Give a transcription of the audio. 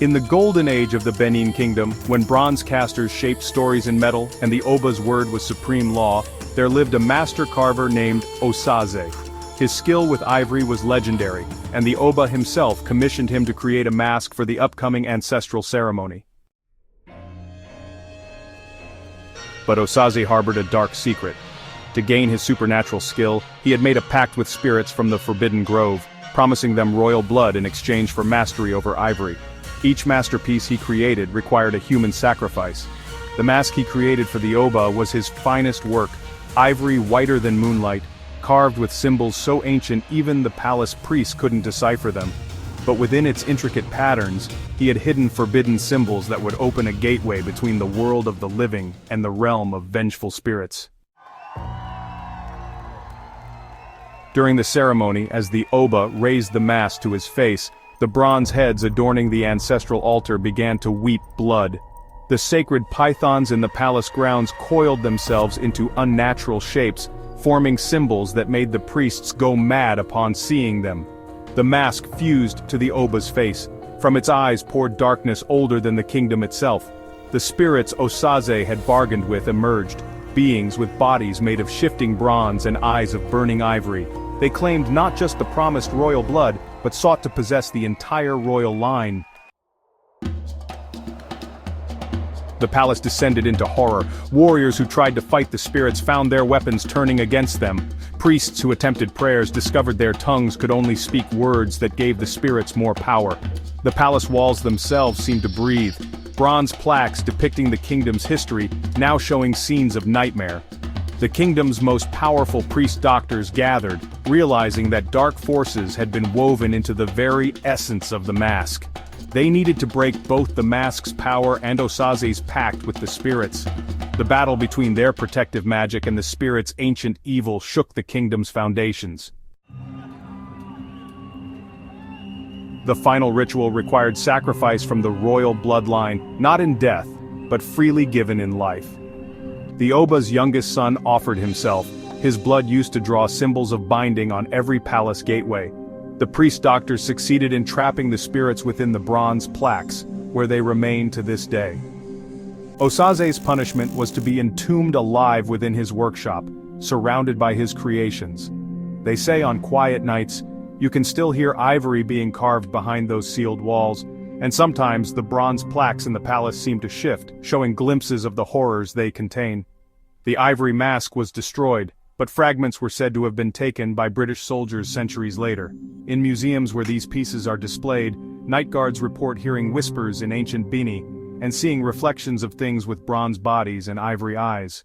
In the golden age of the Benin Kingdom, when bronze casters shaped stories in metal and the Oba's word was supreme law, there lived a master carver named Osaze. His skill with ivory was legendary, and the Oba himself commissioned him to create a mask for the upcoming ancestral ceremony. But Osaze harbored a dark secret. To gain his supernatural skill, he had made a pact with spirits from the Forbidden Grove, promising them royal blood in exchange for mastery over ivory. Each masterpiece he created required a human sacrifice. The mask he created for the Oba was his finest work, ivory whiter than moonlight, carved with symbols so ancient even the palace priests couldn't decipher them. But within its intricate patterns, he had hidden forbidden symbols that would open a gateway between the world of the living and the realm of vengeful spirits. During the ceremony, as the Oba raised the mask to his face, the bronze heads adorning the ancestral altar began to weep blood. The sacred pythons in the palace grounds coiled themselves into unnatural shapes, forming symbols that made the priests go mad upon seeing them. The mask fused to the Oba's face. From its eyes poured darkness older than the kingdom itself. The spirits Osaze had bargained with emerged, beings with bodies made of shifting bronze and eyes of burning ivory. They claimed not just the promised royal blood, but sought to possess the entire royal line. The palace descended into horror. Warriors who tried to fight the spirits found their weapons turning against them. Priests who attempted prayers discovered their tongues could only speak words that gave the spirits more power. The palace walls themselves seemed to breathe. Bronze plaques depicting the kingdom's history, now showing scenes of nightmare. The kingdom's most powerful priest-doctors gathered, realizing that dark forces had been woven into the very essence of the mask. They needed to break both the mask's power and Osaze's pact with the spirits. The battle between their protective magic and the spirits' ancient evil shook the kingdom's foundations. The final ritual required sacrifice from the royal bloodline, not in death, but freely given in life. The Oba's youngest son offered himself. His blood used to draw symbols of binding on every palace gateway. The priest-doctors succeeded in trapping the spirits within the bronze plaques, where they remain to this day. Osaze's punishment was to be entombed alive within his workshop, surrounded by his creations. They say on quiet nights, you can still hear ivory being carved behind those sealed walls, and sometimes the bronze plaques in the palace seem to shift, showing glimpses of the horrors they contain. The ivory mask was destroyed, but fragments were said to have been taken by British soldiers centuries later. In museums where these pieces are displayed, night guards report hearing whispers in ancient Bini, and seeing reflections of things with bronze bodies and ivory eyes.